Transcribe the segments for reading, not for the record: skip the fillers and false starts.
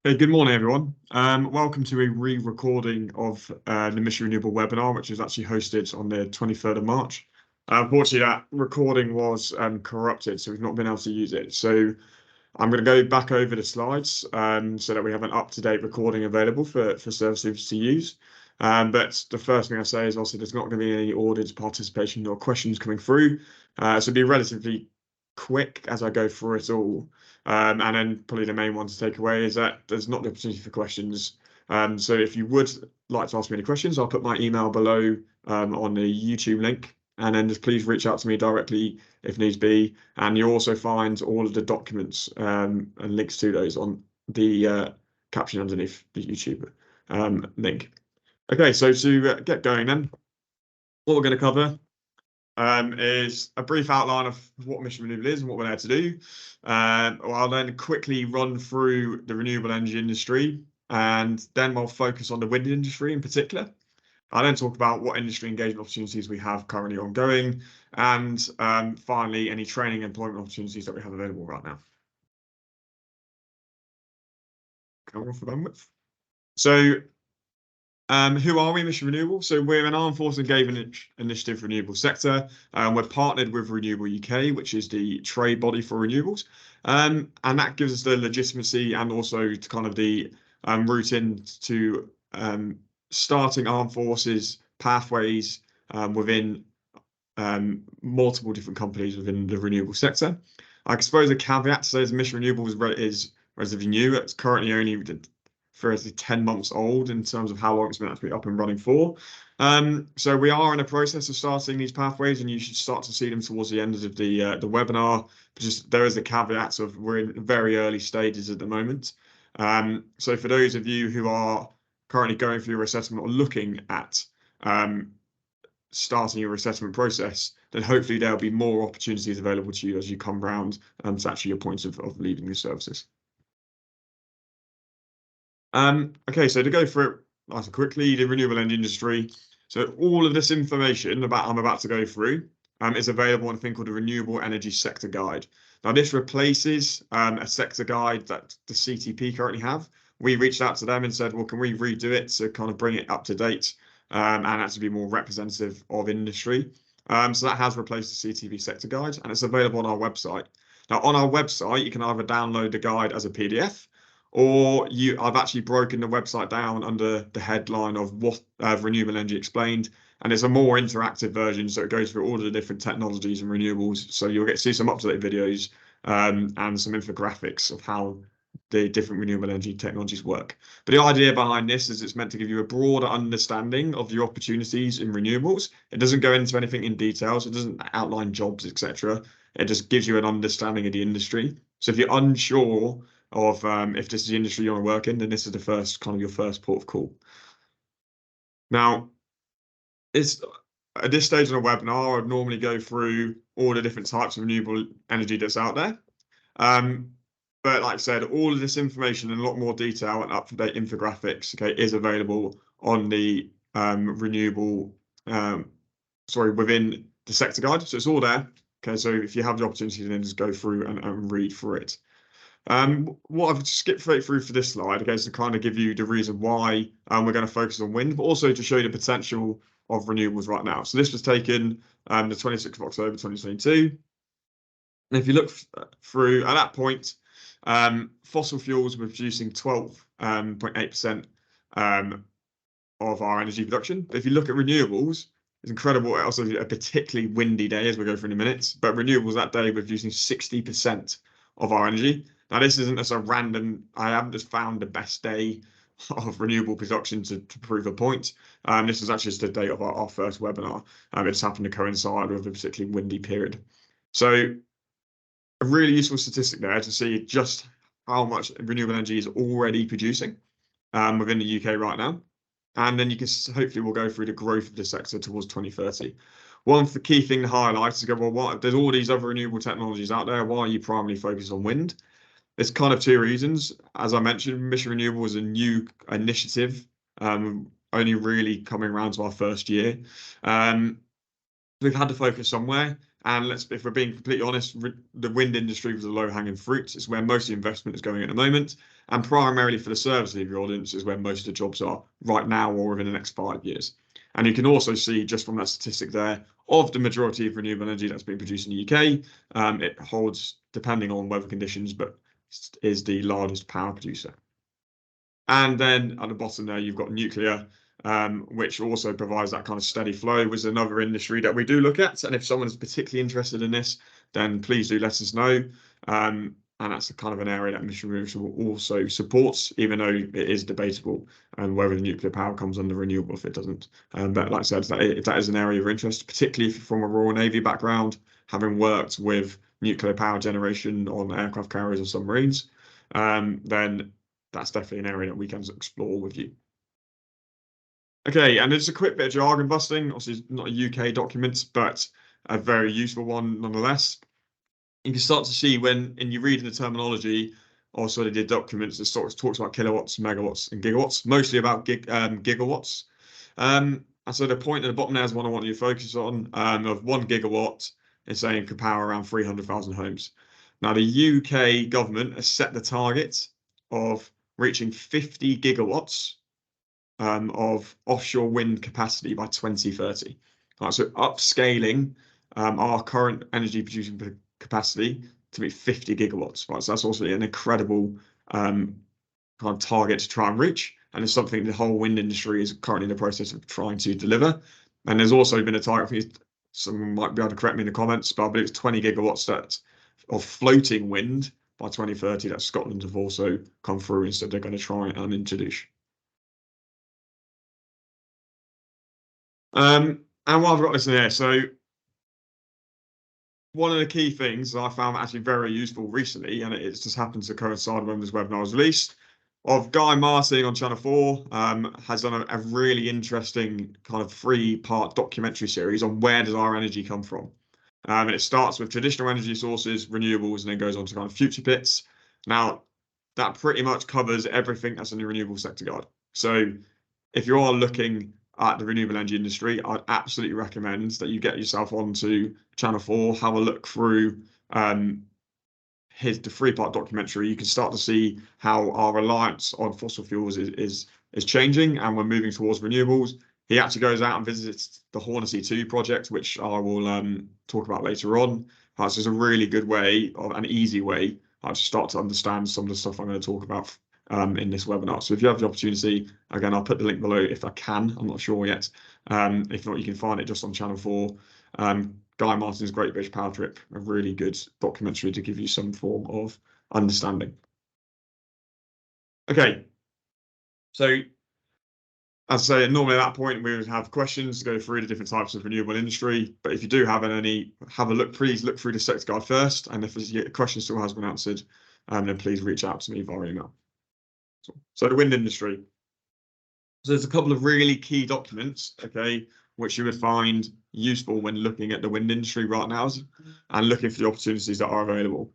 Hey, good morning, everyone. Welcome to a re-recording of the Mission Renewable webinar, which was actually hosted on the 23rd of March. Unfortunately, that recording was corrupted, so we've not been able to use it. So I'm going to go back over the slides so that we have an up-to-date recording available for services to use. But the first thing I say is also there's not going to be any audience participation or questions coming through. So it'll be relatively quick as I go through it all. And then probably the main one to take away is that there's not the opportunity for questions. So if you would like to ask me any questions, I'll put my email below on the YouTube link. And then just please reach out to me directly if needs be. And you'll also find all of the documents and links to those on the caption underneath the YouTube link. Okay, so to get going then, what we're going to cover is a brief outline of what Mission Renewable is and what we're there to do. I'll then quickly run through the renewable energy industry, and then we'll focus on the wind industry in particular. I'll then talk about what industry engagement opportunities we have currently ongoing, and finally, any training and employment opportunities that we have available right now. Come off the bandwidth. So, who are we, Mission Renewable? So we're an armed forces engagement initiative for renewable sector. We're partnered with Renewable UK, which is the trade body for renewables. And that gives us the legitimacy and also kind of the route into starting armed forces pathways within multiple different companies within the renewable sector. I suppose a caveat to say is Mission Renewable is relatively new. It's currently only 10 months old in terms of how long it's been actually up and running for. So we are in a process of starting these pathways, and you should start to see them towards the end of the webinar. But just there is a caveat of we're in very early stages at the moment. So for those of you who are currently going through your assessment or looking at starting your assessment process, then hopefully there'll be more opportunities available to you as you come round to actually your point of leaving the services. Okay, so to go through it nice and quickly, the renewable energy industry. So all of this information I'm about to go through is available on a thing called the Renewable Energy Sector Guide. Now, this replaces a sector guide that the CTP currently have. We reached out to them and said, well, can we redo it to kind of bring it up to date and actually be more representative of industry? So that has replaced the CTP sector guide, and it's available on our website. Now, on our website, you can either download the guide as a PDF, or I've actually broken the website down under the headline of what Renewable Energy Explained, and it's a more interactive version, so it goes through all of the different technologies and renewables. So you'll get to see some up-to-date videos and some infographics of how the different renewable energy technologies work. But the idea behind this is it's meant to give you a broader understanding of the opportunities in renewables. It doesn't go into anything in detail, so it doesn't outline jobs, etc. It just gives you an understanding of the industry. So if you're unsure of if this is the industry you want to work in, then this is the first kind of your first port of call. Now, it's at this stage in a webinar, I'd normally go through all the different types of renewable energy that's out there. But like I said, all of this information in a lot more detail and up-to-date infographics, okay, is available on the within the sector guide. So it's all there. Okay, so if you have the opportunity, then just go through and read through it. What I've skipped straight through for this slide, okay, is to kind of give you the reason why we're going to focus on wind, but also to show you the potential of renewables right now. So this was taken the 26th of October 2022. And if you look through at that point, fossil fuels were producing 12.8% of our energy production. But if you look at renewables, it's incredible. Also, a particularly windy day, as we go through in a minute. But renewables that day were producing 60% of our energy. Now, this isn't just a random. I haven't just found the best day of renewable production to prove a point. This is actually just the date of our first webinar. It just happened to coincide with a particularly windy period. So a really useful statistic there to see just how much renewable energy is already producing within the UK right now. And then you can hopefully we'll go through the growth of the sector towards 2030. One the key thing to highlight is go, well, there's all these other renewable technologies out there. Why are you primarily focused on wind? There's kind of two reasons. As I mentioned, Mission Renewable is a new initiative, only really coming around to our first year. We've had to focus somewhere, And if we're being completely honest, the wind industry was the low-hanging fruit. It's where most of the investment is going at the moment, and primarily for the service leaver audience is where most of the jobs are right now or within the next 5 years. And you can also see just from that statistic there of the majority of renewable energy that's being produced in the UK, it holds, depending on weather conditions, but is the largest power producer. And then at the bottom there, you've got nuclear, which also provides that kind of steady flow, which is another industry that we do look at. And if someone is particularly interested in this, then please do let us know. And that's kind of an area that Mission Renewable also supports, even though it is debatable whether the nuclear power comes under renewable if it doesn't. But like I said, if that is an area of interest, particularly if you're from a Royal Navy background, having worked with nuclear power generation on aircraft carriers or submarines, then that's definitely an area that we can explore with you. Okay, and it's a quick bit of jargon busting. Obviously, not a UK document, but a very useful one nonetheless. You can start to see when you're reading the terminology or sort of the documents, it talks about kilowatts, megawatts, and gigawatts, mostly about gigawatts. And so the point at the bottom there is one I want you to focus on. Of 1 gigawatt is saying could power around 300,000 homes. Now, the UK government has set the target of reaching 50 gigawatts of offshore wind capacity by 2030. Right, so upscaling our current energy producing capacity to be 50 gigawatts. Right, so that's also an incredible kind of target to try and reach, and it's something the whole wind industry is currently in the process of trying to deliver. And there's also been a target, I think someone might be able to correct me in the comments, but I believe it's 20 gigawatts of floating wind by 2030 that Scotland have also come through and said they're going to try and introduce. And what I've got this in here, so one of the key things that I found actually very useful recently, and it's just happened to coincide when this webinar was released, of Guy Martin on Channel 4 has done a really interesting kind of 3-part documentary series on where does our energy come from. And it starts with traditional energy sources, renewables, and then goes on to kind of future bits. Now, that pretty much covers everything that's in the renewable sector guide. So if you are looking at the renewable energy industry, I'd absolutely recommend that you get yourself onto Channel 4, have a look through the 3-part documentary. You can start to see how our reliance on fossil fuels is changing, and we're moving towards renewables. He actually goes out and visits the Hornsea 2 project, which I will talk about later on. So it's a really good way, an easy way, to start to understand some of the stuff I'm going to talk about in this webinar. So if you have the opportunity, again, I'll put the link below if I can. I'm not sure yet. If not, you can find it just on Channel 4. Guy Martin's Great British Power Trip, a really good documentary to give you some form of understanding. Okay, so as I say, normally at that point we would have questions to go through the different types of renewable industry. But if you do have any, have a look. Please look through the sector guide first, and if a question still has been answered, then please reach out to me via email. So the wind industry. So there's a couple of really key documents, okay, which you would find useful when looking at the wind industry right now and looking for the opportunities that are available.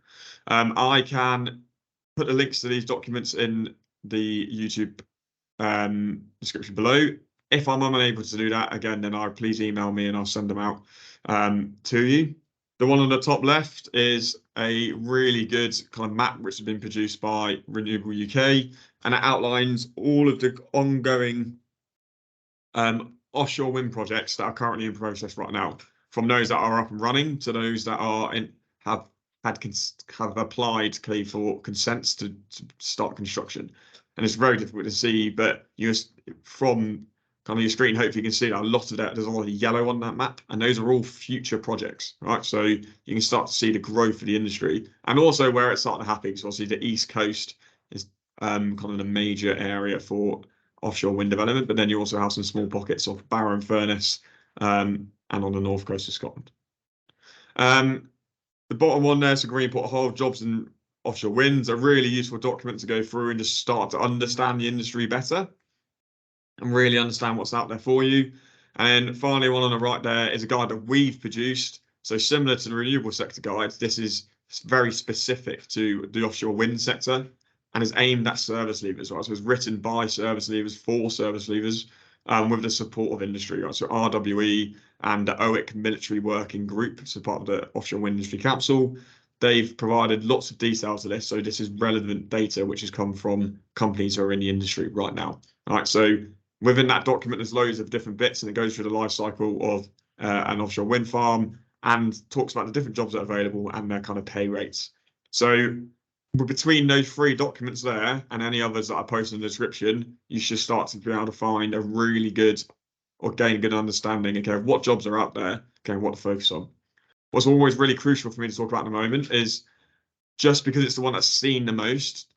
I can put the links to these documents in the YouTube description below. If I'm unable to do that, again, then please email me and I'll send them out to you. The one on the top left is a really good kind of map which has been produced by Renewable UK, and it outlines all of the ongoing offshore wind projects that are currently in process right now, from those that are up and running to those that are have applied for consents to start construction. And it's very difficult to see, but from kind of your screen, hopefully you can see that a lot of that, there's a lot of yellow on that map, and those are all future projects, right? So you can start to see the growth of the industry and also where it's starting to happen. So obviously the East Coast is kind of the major area for offshore wind development, but then you also have some small pockets of Barrow and Furness and on the north coast of Scotland. The bottom one there's a Greenport Hole jobs and offshore winds, a really useful document to go through and just start to understand the industry better and really understand what's out there for you. And then finally, one on the right there is a guide that we've produced. So similar to the renewable sector guide, this is very specific to the offshore wind sector and is aimed at service leavers, right? So it's written by service leavers for service leavers with the support of industry, right? So RWE and the OIC Military Working Group, so part of the Offshore Wind Industry Council. They've provided lots of details to this, so this is relevant data which has come from companies who are in the industry right now. All right, so within that document, there's loads of different bits, and it goes through the life cycle of an offshore wind farm and talks about the different jobs that are available and their kind of pay rates. So between those 3 documents there and any others that I post in the description, you should start to be able to find a really good or gain a good understanding, okay, of what jobs are out there, okay, what to focus on. What's always really crucial for me to talk about at the moment is just because it's the one that's seen the most,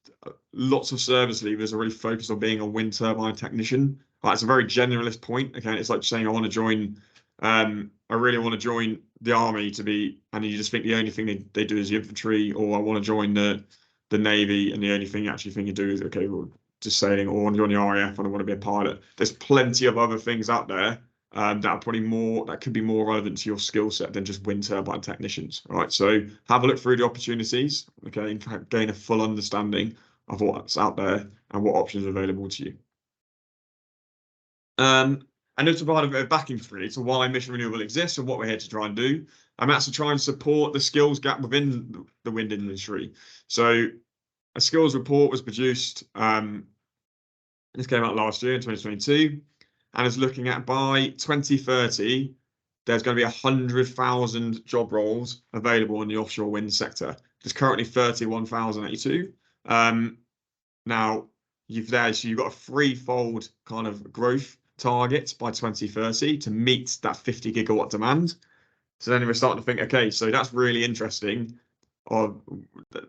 lots of service leavers are really focused on being a wind turbine technician. Like, it's a very generalist point. Okay, it's like saying I want to join, I really want to join the army to be, and you just think the only thing they do is the infantry, or I want to join the navy, and the only thing you actually think you do is okay, well, just sailing, or I want to join the RAF and I want to be a pilot. There's plenty of other things out there that are probably that could be more relevant to your skill set than just wind turbine technicians. All right, so have a look through the opportunities, okay, and gain a full understanding of what's out there and what options are available to you. And to provide a bit of backing for it to why Mission Renewable exists and what we're here to try and do, and that's to try and support the skills gap within the wind industry. So a skills report was produced. This came out last year in 2022, and is looking at by 2030, there's going to be 100,000 job roles available in the offshore wind sector. There's currently 31,082. Now you've got a 3-fold kind of growth target by 2030 to meet that 50 gigawatt demand. So then we're starting to think, okay, so that's really interesting.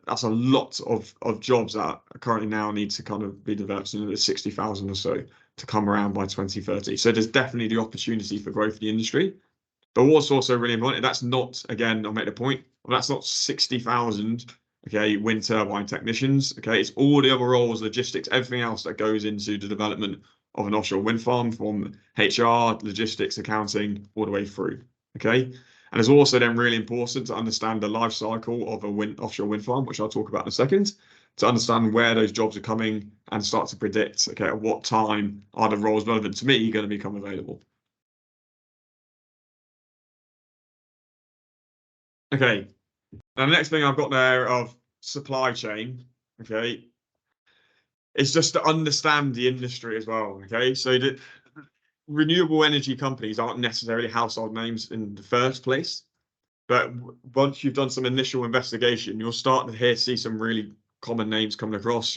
That's a lot of jobs that currently now need to kind of be developed. So there's 60,000 or so to come around by 2030. So there's definitely the opportunity for growth in the industry. But what's also really important, that's not, again, I'll make the point, that's not 60,000, okay, wind turbine technicians, okay, it's all the other roles, logistics, everything else that goes into the development of an offshore wind farm, from HR, logistics, accounting, all the way through, okay? And it's also then really important to understand the life cycle of a offshore wind farm, which I'll talk about in a second, to understand where those jobs are coming and start to predict, okay, at what time are the roles relevant to me going to become available. Okay, now the next thing I've got there of supply chain, okay, it's just to understand the industry as well, okay? So the renewable energy companies aren't necessarily household names in the first place, but once you've done some initial investigation, you'll start to see some really common names coming across.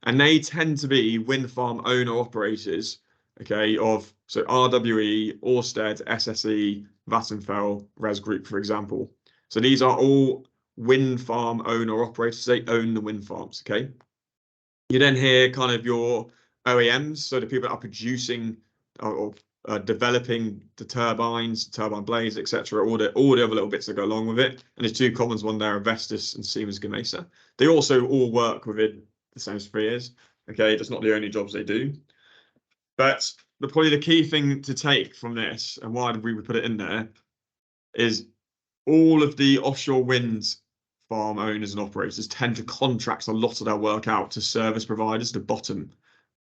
And they tend to be wind farm owner operators, okay, so RWE, Ørsted, SSE, Vattenfall, RES Group, for example. So these are all wind farm owner operators. They own the wind farms, okay? You then hear kind of your OEMs, so the people that are producing or developing the turbines, turbine blades, etc., all the other little bits that go along with it. And there's 2 commons, one there, Vestas and Siemens Gamesa. They also all work within the same spheres. Okay, that's not the only jobs they do. But probably the key thing to take from this, and why we would put it in there, is all of the offshore wind farm owners and operators tend to contract a lot of their work out to service providers, the bottom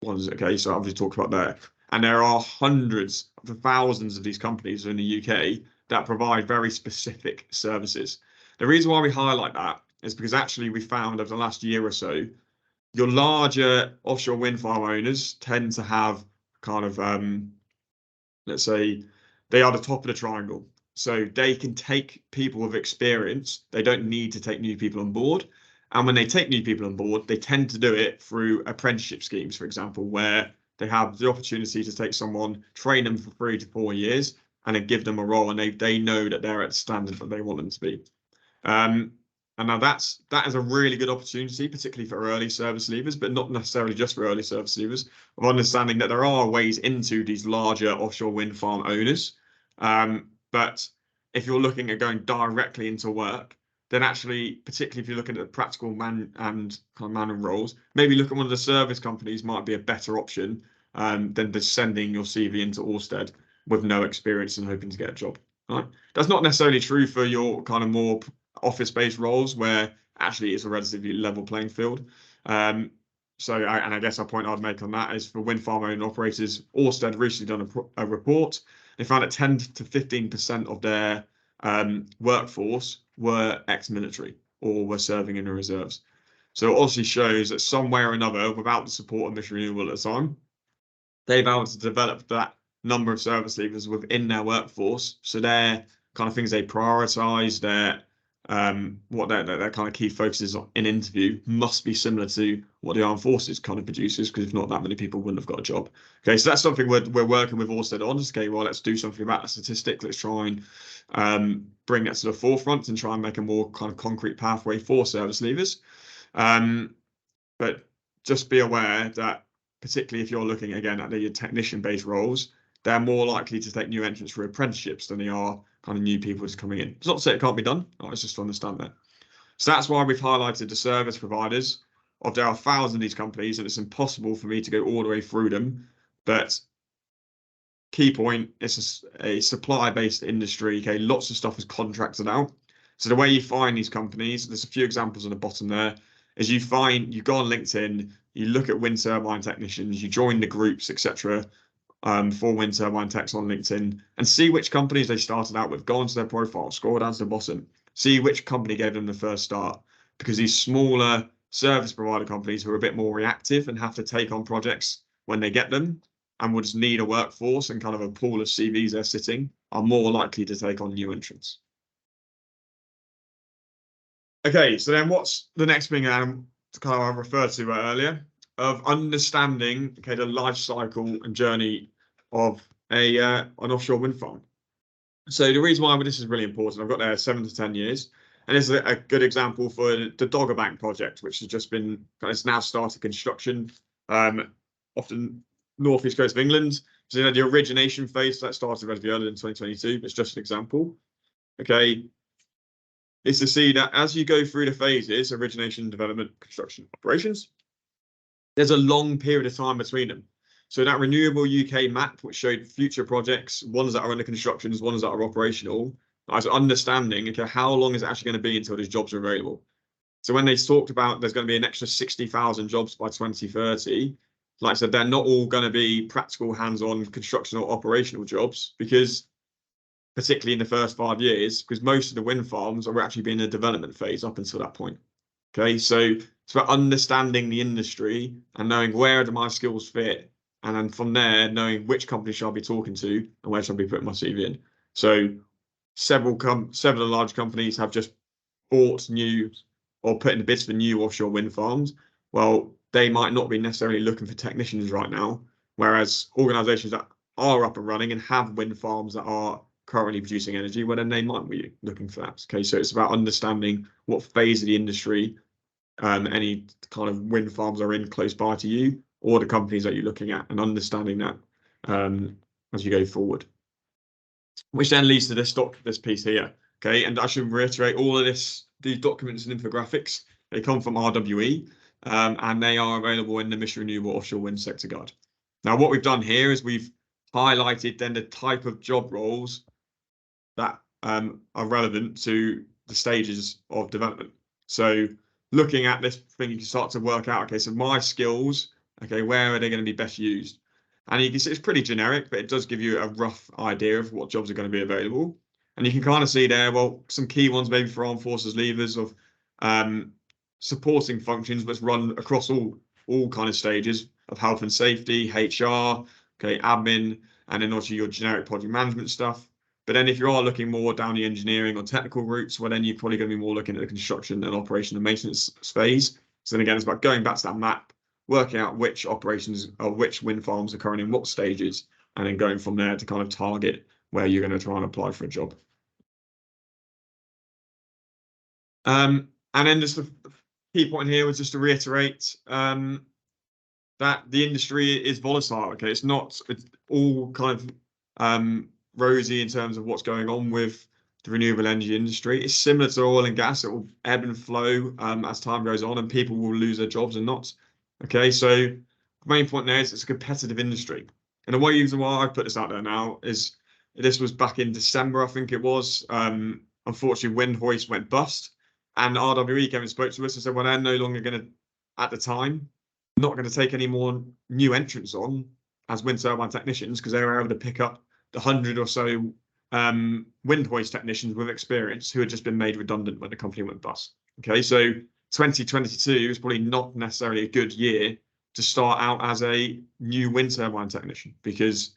ones. Okay, so I've just talked about there. And there are hundreds of thousands of these companies in the UK that provide very specific services. The reason why we highlight that is because actually we found over the last year or so, your larger offshore wind farm owners tend to have kind of, let's say, they are the top of the triangle. So they can take people with experience. They don't need to take new people on board. And when they take new people on board, they tend to do it through apprenticeship schemes, for example, where they have the opportunity to take someone, train them for 3 to 4 years, and then give them a role, and they know that they're at the standard that they want them to be. And now that is a really good opportunity, particularly for early service leavers, but not necessarily just for early service leavers, of understanding that there are ways into these larger offshore wind farm owners. But if you're looking at going directly into work, then actually, particularly if you're looking at the practical man and kind of manual roles, maybe look at one of the service companies might be a better option than just sending your CV into Ørsted with no experience and hoping to get a job. Right? That's not necessarily true for your kind of more office-based roles where actually it's a relatively level playing field. I guess a point I'd make on that is for wind farm owned operators, Ørsted recently done a report, they found that 10 to 15% of their workforce were ex-military or were serving in the reserves. So it obviously shows that some way or another, without the support of Mission Renewable at the time, they've been able to develop that number of service leavers within their workforce. So their kind of things they prioritize, their what their kind of key focuses on in interview must be similar to what the armed forces kind of produces, because if not, that many people wouldn't have got a job. Okay, so that's something we're working with Orsted on. Okay, well, let's do something about that statistic. Let's try and bring that to the forefront and try and make a more kind of concrete pathway for service leavers. But just be aware that particularly if you're looking again at the technician-based roles, they're more likely to take new entrants through apprenticeships than they are kind of new people just coming in. It's not to say it can't be done. It's just to understand that. So that's why we've highlighted the service providers. There are thousands of these companies, and it's impossible for me to go all the way through them. But key point, it's a supply-based industry. Okay, lots of stuff is contracted out. So the way you find these companies, there's a few examples on the bottom there, is you go on LinkedIn, you look at wind turbine technicians, you join the groups, etc. For wind turbine techs on LinkedIn, and see which companies they started out with. Go onto their profile, scroll down to the bottom, see which company gave them the first start. Because these smaller service provider companies who are a bit more reactive and have to take on projects when they get them and would just need a workforce and kind of a pool of CVs they're sitting, are more likely to take on new entrants. Okay, so then what's the next thing I kind of referred to earlier, of understanding, okay, the life cycle and journey of an offshore wind farm. So the reason why this is really important, I've got there 7 to 10 years, and this is a good example for the Dogger Bank project, which has just been, it's now started construction, often northeast coast of England. So the origination phase that started relatively early in 2022. It's just an example. Okay, is to see that as you go through the phases, origination, development, construction, operations, there's a long period of time between them. So that Renewable UK map, which showed future projects, ones that are under construction, ones that are operational, I was understanding, okay, how long is it actually going to be until those jobs are available? So when they talked about there's going to be an extra 60,000 jobs by 2030, like I said, they're not all going to be practical hands-on construction or operational jobs, because particularly in the first 5 years, because most of the wind farms are actually being in a development phase up until that point. Okay, so it's about understanding the industry and knowing where do my skills fit, and then from there knowing which company should I be talking to and where should I be putting my CV in. So several large companies have just bought new or put in the bids for new offshore wind farms. Well, they might not be necessarily looking for technicians right now, whereas organisations that are up and running and have wind farms that are currently producing energy, well, then they might be looking for that. Okay, so it's about understanding what phase of the industry any kind of wind farms are in close by to you, or the companies that you're looking at, and understanding that as you go forward. Which then leads to this piece here. Okay, and I should reiterate, all of these documents and infographics, they come from RWE, and they are available in the Mission Renewable Offshore Wind Sector Guide. Now, what we've done here is we've highlighted then the type of job roles that are relevant to the stages of development. So looking at this thing, you can start to work out, okay, so my skills, okay, where are they going to be best used? And you can see it's pretty generic, but it does give you a rough idea of what jobs are going to be available. And you can kind of see there, well, some key ones maybe for armed forces leavers of supporting functions, but run across all kind of stages of health and safety, HR, okay, admin, and then also your generic project management stuff. But then if you are looking more down the engineering or technical routes, well, then you're probably going to be more looking at the construction and operation and maintenance phase. So then again, it's about going back to that map, working out which operations or which wind farms are currently in what stages, and then going from there to kind of target where you're going to try and apply for a job. And then just the key point here was just to reiterate that the industry is volatile. Okay, it's all kind of rosy in terms of what's going on with the renewable energy industry. It's similar to oil and gas. It will ebb and flow as time goes on, and people will lose their jobs and not. Okay, so the main point there is it's a competitive industry. And the reason why I put this out there now is this was back in December, I think it was. Unfortunately, Windhoist went bust, and RWE came and spoke to us and said, well, they're no longer going to, at the time, not going to take any more new entrants on as wind turbine technicians, because they were able to pick up 100 or so wind hoist technicians with experience who had just been made redundant when the company went bust. Okay, so 2022 is probably not necessarily a good year to start out as a new wind turbine technician, because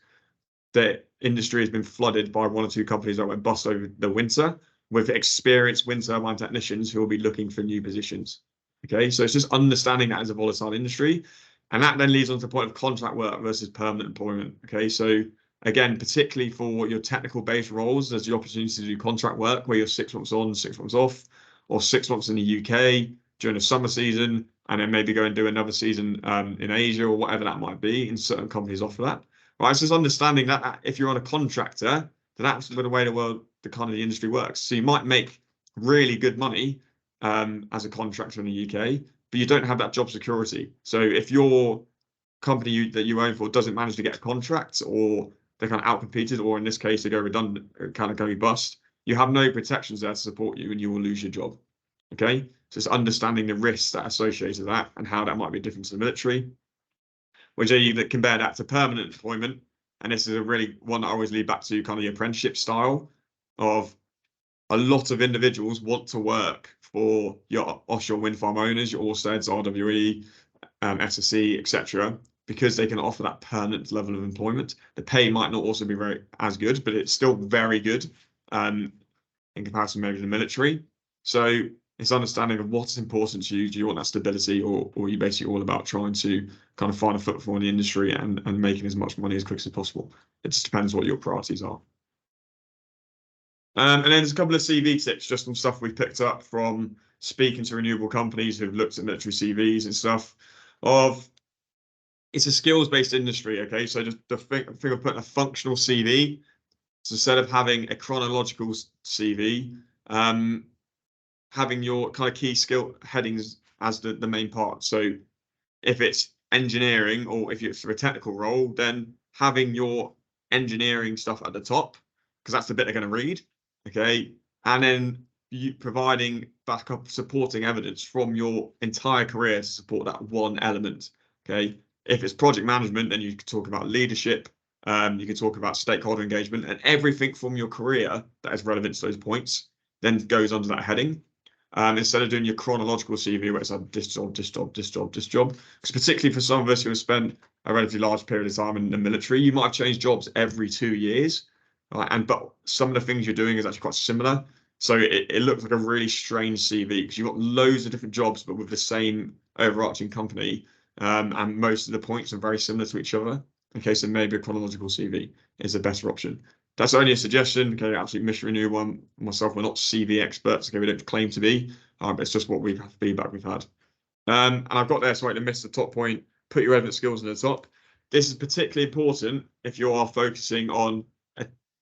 the industry has been flooded by one or two companies that went bust over the winter with experienced wind turbine technicians who will be looking for new positions. Okay, so it's just understanding that as a volatile industry. And that then leads on to the point of contract work versus permanent employment. Okay, so again, particularly for your technical based roles, there's the opportunity to do contract work where you're 6 months on, 6 months off, or 6 months in the UK during the summer season, and then maybe go and do another season in Asia or whatever that might be. And certain companies offer that. Right, it's just understanding that if you're on a contractor, then that's the way the kind of the industry works. So you might make really good money as a contractor in the UK, but you don't have that job security. So if your company that you own for doesn't manage to get a contract, or they're kind of outcompeted, or in this case they go redundant, kind of go bust, you have no protections there to support you, and you will lose your job. Okay, so it's understanding the risks that are associated with that and how that might be different to the military, which you compare that to permanent employment. And this is a really one that I always lead back to kind of the apprenticeship style of a lot of individuals want to work for your offshore wind farm owners, your Ørsteds, RWE, SSE, etc., because they can offer that permanent level of employment. The pay might not also be as good, but it's still very good in comparison maybe to the military. So it's understanding of what's important to you. Do you want that stability, or are you basically all about trying to kind of find a footfall in the industry and making as much money as quick as possible? It just depends what your priorities are. And then there's a couple of CV tips, just some stuff we've picked up from speaking to renewable companies who've looked at military CVs and stuff. It's a skills-based industry, okay? So just the thing of putting a functional CV, so instead of having a chronological CV, having your kind of key skill headings as the main part. So if it's engineering, or if it's for a technical role, then having your engineering stuff at the top, because that's the bit they're going to read. Okay, and then you providing backup supporting evidence from your entire career to support that one element. Okay, if it's project management, then you can talk about leadership, you can talk about stakeholder engagement, and everything from your career that is relevant to those points then goes under that heading. Instead of doing your chronological CV where it's like this job, this job, this job, this job. Because particularly for some of us who have spent a relatively large period of time in the military, you might have changed jobs every 2 years. Right? But some of the things you're doing is actually quite similar. So it looks like a really strange CV because you've got loads of different jobs, but with the same overarching company. And most of the points are very similar to each other. Okay, so maybe a chronological CV is a better option. That's only a suggestion. Okay, absolutely Mission Renewable myself, we're not CV experts. Okay, we don't claim to be. It's just what feedback we've had. And I've got there, sorry, to miss the top point. Put your relevant skills in the top. This is particularly important if you are focusing on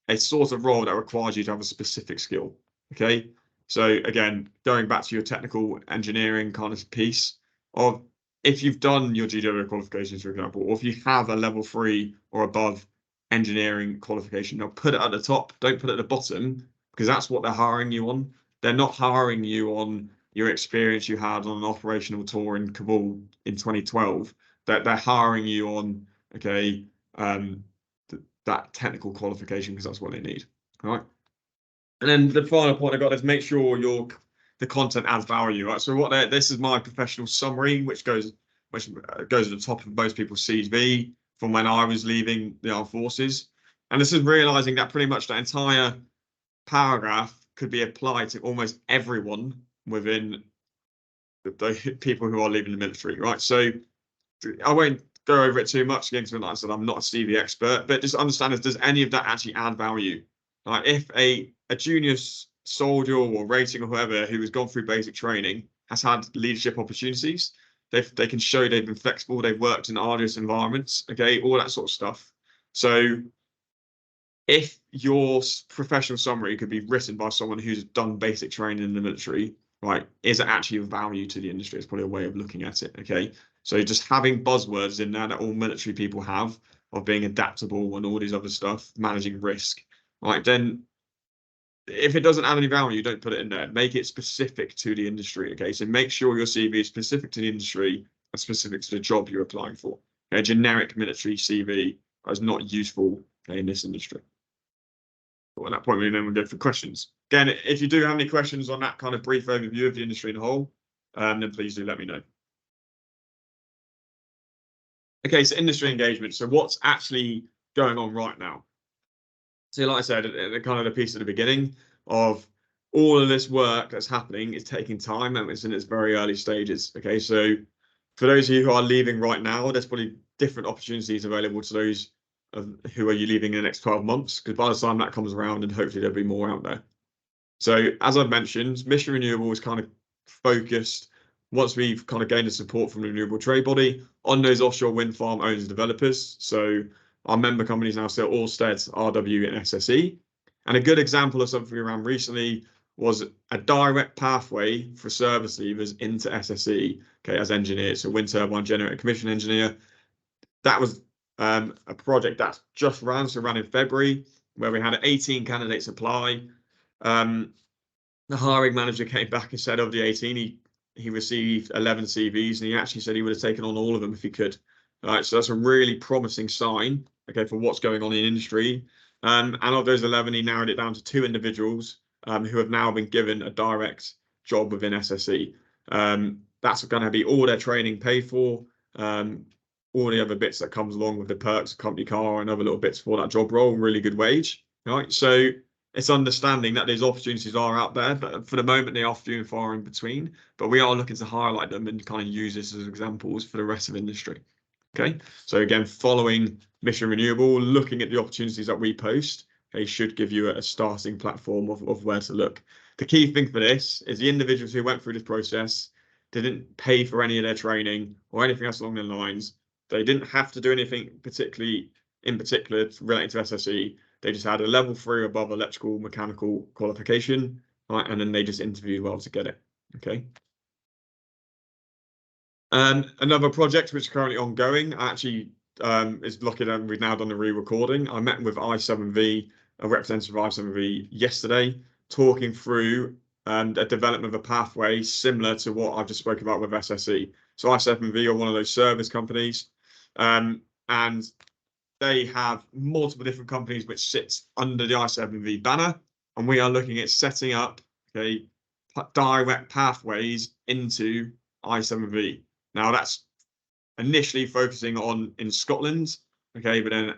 a sort of role that requires you to have a specific skill. Okay, so again, going back to your technical engineering kind of piece of if you've done your GWO qualifications, for example, or if you have a level 3 or above engineering qualification, now put it at the top, don't put it at the bottom, because that's what they're hiring you on. They're not hiring you on your experience you had on an operational tour in Kabul in 2012. They're hiring you on, okay, that technical qualification, because that's what they need. All right. And then the final point I got is make sure the content adds value. Right. So this is my professional summary, which goes at the top of most people's CV from when I was leaving the armed forces. And this is realizing that pretty much that entire paragraph could be applied to almost everyone within the people who are leaving the military. Right. So I won't go over it too much again, because like I said, I'm not a CV expert, but just understand if does any of that actually add value? Like if a junior soldier or rating or whoever who has gone through basic training has had leadership opportunities, they can show they've been flexible, they've worked in arduous environments, okay, all that sort of stuff. So if your professional summary could be written by someone who's done basic training in the military, right, is it actually of value to the industry? It's probably a way of looking at it, okay? So just having buzzwords in there that all military people have of being adaptable and all these other stuff, managing risk, right? Then if it doesn't add any value, don't put it in there. Make it specific to the industry, okay? So make sure your CV is specific to the industry and specific to the job you're applying for. A generic military CV is not useful, okay, in this industry. at that point, then we'll go for questions. Again, if you do have any questions on that kind of brief overview of the industry in a whole, then please do let me know. Okay, so industry engagement. So what's actually going on right now? So like I said, the kind of the piece at the beginning of all of this work that's happening is taking time and it's in its very early stages. Okay, so for those of you who are leaving right now, there's probably different opportunities available to those who are you leaving in the next 12 months, because by the time that comes around, and hopefully there'll be more out there. So as I've mentioned, Mission Renewable is kind of focused, once we've kind of gained the support from the Renewable Trade Body, on those offshore wind farm owners and developers. So our member companies now still Ørsted, RW, and SSE. And a good example of something we ran recently was a direct pathway for service leavers into SSE, okay, as engineers, so wind turbine generator commission engineer. That was a project that just ran, so ran in February, where we had 18 candidates apply. The hiring manager came back and said of the 18, he received 11 CVs, and he actually said he would have taken on all of them if he could. All right, so that's a really promising sign, okay, for what's going on in industry. And of those 11, he narrowed it down to 2 individuals who have now been given a direct job within SSE. That's going to be all their training paid for, all the other bits that comes along with the perks, company car, and other little bits for that job role, really good wage. Right, so it's understanding that these opportunities are out there, but for the moment they are few and far in between. But we are looking to highlight them and kind of use this as examples for the rest of industry. Okay, so again, following Mission Renewable, looking at the opportunities that we post, they should give you a starting platform of where to look. The key thing for this is the individuals who went through this process didn't pay for any of their training or anything else along the lines. They didn't have to do anything particular related to SSE. They just had a level 3 above electrical mechanical qualification, right? And then they just interviewed well to get it. Okay. Another project which is currently ongoing actually is looking at, we've now done the re-recording. I met with I7V, a representative of I7V yesterday, talking through a development of a pathway similar to what I've just spoke about with SSE. So I7V are one of those service companies, and they have multiple different companies which sits under the I7V banner, and we are looking at setting up direct pathways into I7V. Now that's initially focusing on in Scotland, okay, but then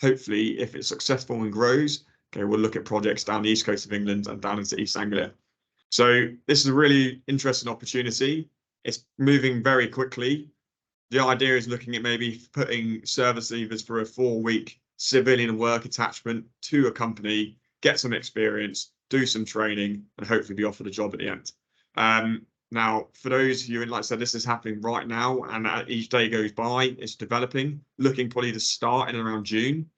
hopefully if it's successful and grows, okay, we'll look at projects down the east coast of England and down into East Anglia. So this is a really interesting opportunity. It's moving very quickly. The idea is looking at maybe putting service leavers for a 4-week civilian work attachment to a company, get some experience, do some training, and hopefully be offered a job at the end. Now, for those of you, and like I said, this is happening right now, and each day goes by, it's developing, looking probably to start in around June,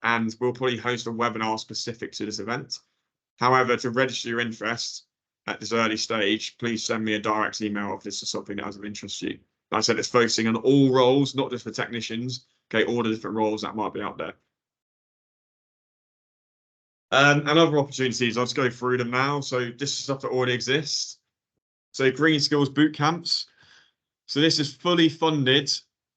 and we'll probably host a webinar specific to this event. However, to register your interest at this early stage, please send me a direct email if this is something that is of interest to you. Like I said, it's focusing on all roles, not just for technicians, okay, all the different roles that might be out there. And other opportunities, I'll just go through them now. So this is stuff that already exists. So Green Skills Boot Camps. So this is fully funded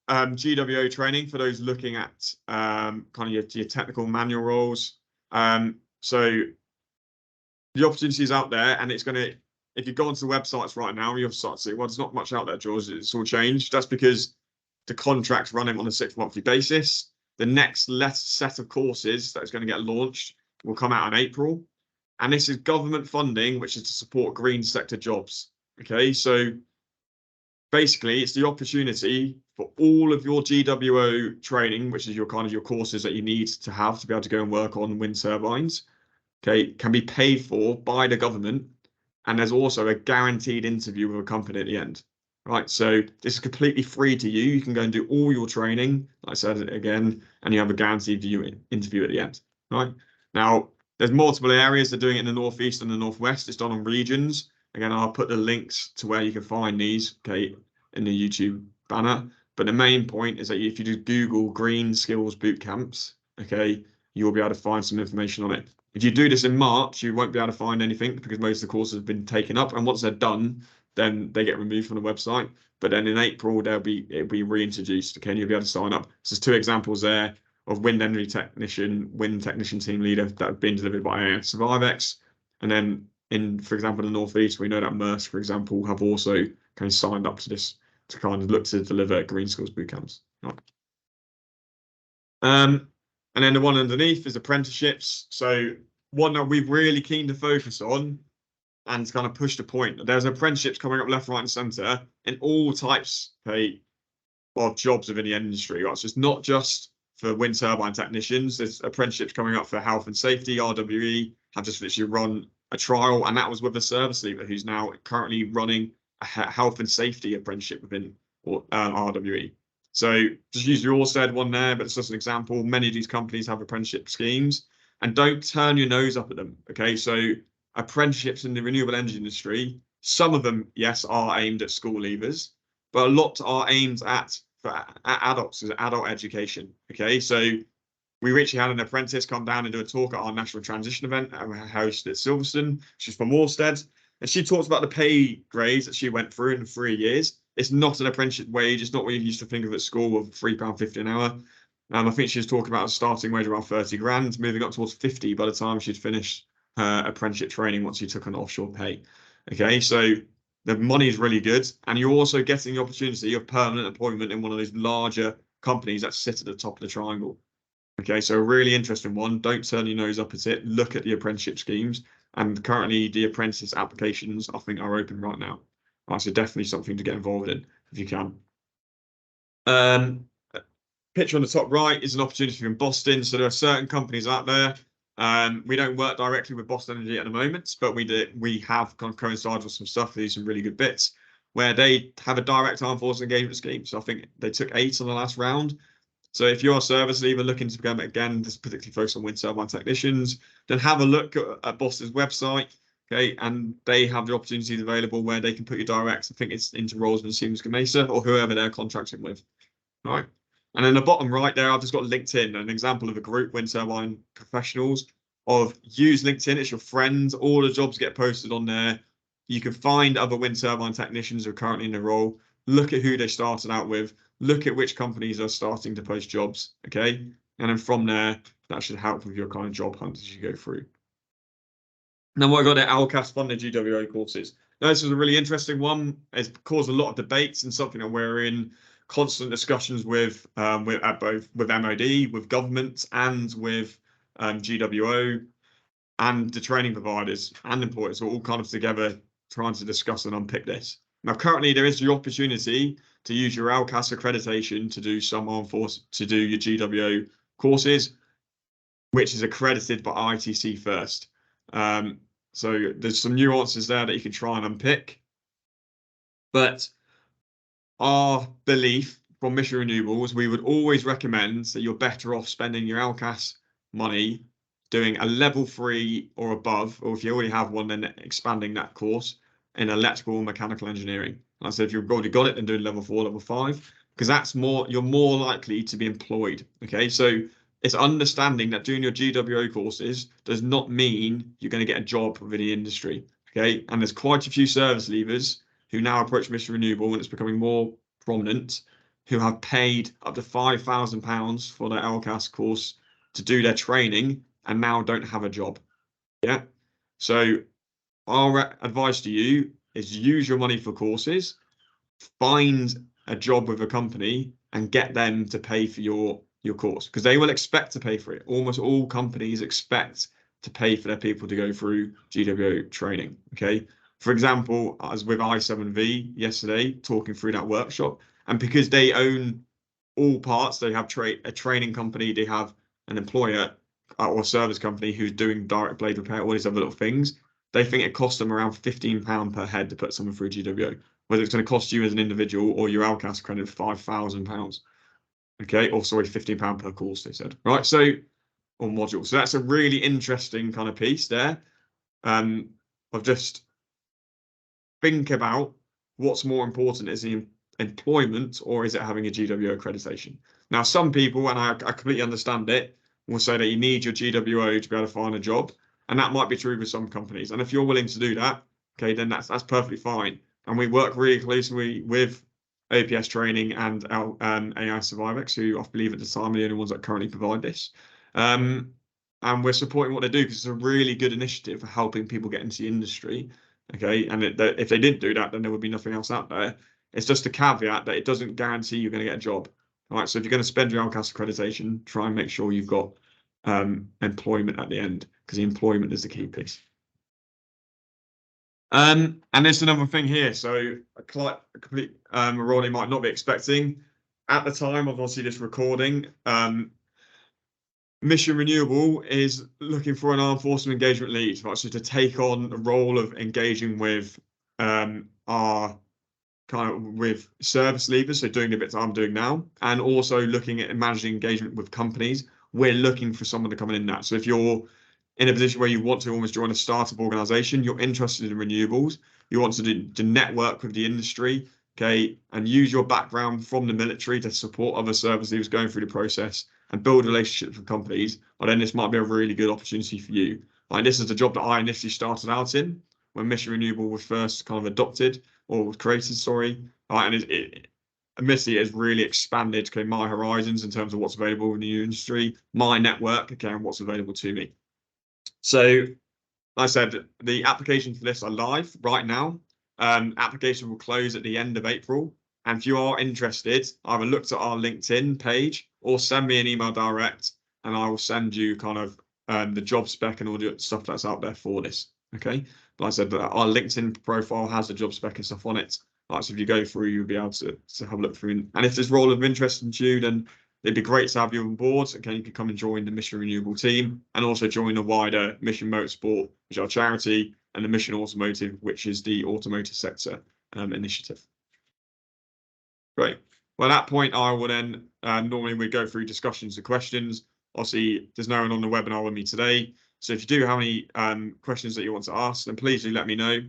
GWO training for those looking at kind of your technical manual roles. So the opportunity is out there, and it's going to, if you go onto the websites right now, you'll start to see, well, there's not much out there, George. It's all changed. That's because the contract's running on a 6-monthly basis. The next set of courses that's going to get launched will come out in April. And this is government funding, which is to support green sector jobs. Okay, so basically it's the opportunity for all of your GWO training, which is your kind of your courses that you need to have to be able to go and work on wind turbines, okay, can be paid for by the government. And there's also a guaranteed interview with a company at the end. Right, so this is completely free to you. You can go and do all your training, like I said again, and you have a guaranteed interview at the end. Right, now there's multiple areas. They're doing it in the northeast and the northwest. It's done on regions. Again, I'll put the links to where you can find these, okay, in the YouTube banner. But the main point is that if you just Google Green Skills Boot Camps, okay, you'll be able to find some information on it. If you do this in March, you won't be able to find anything because most of the courses have been taken up. And once they're done, then they get removed from the website. But then in April, it'll be reintroduced, okay, and you'll be able to sign up. So there's 2 examples there. of wind energy technician, wind technician team leader that have been delivered by Survivex. And then in, for example, the Northeast, we know that Maersk, for example, have also kind of signed up to this to kind of look to deliver green skills boot camps. Right. And then the one underneath is apprenticeships. So one that we're really keen to focus on and kind of push the point. There's apprenticeships coming up left, right, and centre in all types of jobs within the industry. Right? So it's not just for wind turbine technicians. There's apprenticeships coming up for health and safety. RWE have just literally run a trial, and that was with a service leaver who's now currently running a health and safety apprenticeship within RWE. So just use your Orsted one there, but it's just an example. Many of these companies have apprenticeship schemes, and don't turn your nose up at them. Okay, so apprenticeships in the renewable energy industry, some of them, yes, are aimed at school leavers, but a lot are aimed at adults, as adult education. Okay, so we recently had an apprentice come down and do a talk at our national transition event hosted at Silverstone. She's from Orsted, and she talks about the pay grades that she went through in 3 years. It's not an apprenticeship wage. It's not what you used to think of at school of £3.50 an hour. I think she was talking about a starting wage around 30 grand, moving up towards 50 by the time she'd finished her apprenticeship training once she took an offshore pay. Okay, so the money is really good, and you're also getting the opportunity of permanent employment in one of those larger companies that sit at the top of the triangle. Okay, so a really interesting one. Don't turn your nose up at it. Look at the apprenticeship schemes, and currently the apprentice applications I think are open right now. Right, so definitely something to get involved in if you can. Picture on the top right is an opportunity in Boston. So there are certain companies out there. We don't work directly with Boston Energy at the moment, but we have kind of coincided with some stuff. They do some really good bits where they have a direct armed force engagement scheme. So I think they took 8 on the last round. So if you're a service leaver looking to become, again, this particularly focused on wind turbine technicians, then have a look at Boston's website. Okay, and they have the opportunities available where they can put you direct. I think it's into roles in Siemens Gamesa or whoever they're contracting with. Right. And then the bottom right there, I've just got LinkedIn, an example of a group, wind turbine professionals, of use LinkedIn. It's your friends. All the jobs get posted on there. You can find other wind turbine technicians who are currently in the role. Look at who they started out with. Look at which companies are starting to post jobs. Okay. And then from there, that should help with your kind of job hunt as you go through. Now, what I got at ALCAS funded GWO courses. Now, this is a really interesting one. It's caused a lot of debates and something that we're in constant discussions with both with MOD, with government, and with GWO, and the training providers and employers are all kind of together trying to discuss and unpick this. Now, currently, there is the opportunity to use your ALCAS accreditation to do some armed force, to do your GWO courses, which is accredited by ITC first. So there's some nuances there that you can try and unpick. But our belief from Mission Renewables, we would always recommend that you're better off spending your ALCAS money doing a level 3 or above, or if you already have one, then expanding that course in electrical and mechanical engineering. Like I said, if you've already got it, then doing level 4, level 5, because that's more, you're more likely to be employed. Okay, so it's understanding that doing your GWO courses does not mean you're going to get a job within the industry. Okay, and there's quite a few service leavers who now approach Mission Renewable, and it's becoming more prominent, who have paid up to £5,000 for their ALCAS course to do their training and now don't have a job. Yeah. So our advice to you is use your money for courses, find a job with a company and get them to pay for your course, because they will expect to pay for it. Almost all companies expect to pay for their people to go through GWO training. Okay. For example, as with I7V yesterday, talking through that workshop, and because they own all parts, they have a training company, they have an employer or service company who's doing direct blade repair, all these other little things. They think it costs them around £15 per head to put someone through GWO, whether it's going to cost you as an individual or your ALCAS credit £5,000. Okay, or sorry, £15 per course, they said. Right, so, or module. So that's a really interesting kind of piece there of just think about what's more important, is the employment or is it having a GWO accreditation? Now, some people, and I completely understand it, will say that you need your GWO to be able to find a job, and that might be true with some companies. And if you're willing to do that, okay, then that's perfectly fine. And we work really closely with APS training and AI Survivex, who I believe at the time are the only ones that currently provide this. And we're supporting what they do because it's a really good initiative for helping people get into the industry. Okay, and if they didn't do that, then there would be nothing else out there. It's just a caveat that it doesn't guarantee you're going to get a job. All right, so if you're going to spend your LCAS accreditation, try and make sure you've got employment at the end, because the employment is the key piece. And there's another thing here. So a complete role you might not be expecting at the time of obviously this recording. Mission Renewable is looking for an armed forces engagement lead, right? So to take on the role of engaging with our with service leavers, so doing the bits I'm doing now, and also looking at managing engagement with companies. We're looking for someone to come in that. So if you're in a position where you want to almost join a startup organization, you're interested in renewables, you want to network with the industry, okay, and use your background from the military to support other service leavers going through the process and build relationships with companies, well, then this might be a really good opportunity for you. Like, this is the job that I initially started out in when Mission Renewable was first kind of adopted or was created, sorry. And admittedly, it has really expanded my horizons in terms of what's available in the industry, my network, and what's available to me. So, like I said, the applications for this are live right now. Application will close at the end of April. And if you are interested, either look at our LinkedIn page or send me an email direct, and I will send you kind of the job spec and all the stuff that's out there for this. Okay. Like I said, our LinkedIn profile has the job spec and stuff on it. Like, so if you go through, you'll be able to have a look through. And if there's role of interest to you, then it'd be great to have you on board. Okay, you can come and join the Mission Renewable team and also join the wider Mission Motorsport, which is our charity, and the Mission Automotive, which is the automotive sector initiative. Great. Well, at that point, I will then normally we go through discussions and questions. Obviously, there's no one on the webinar with me today. So if you do have any questions that you want to ask, then please do let me know.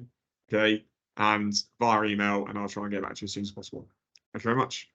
Okay, and via email, and I'll try and get back to you as soon as possible. Thank you very much.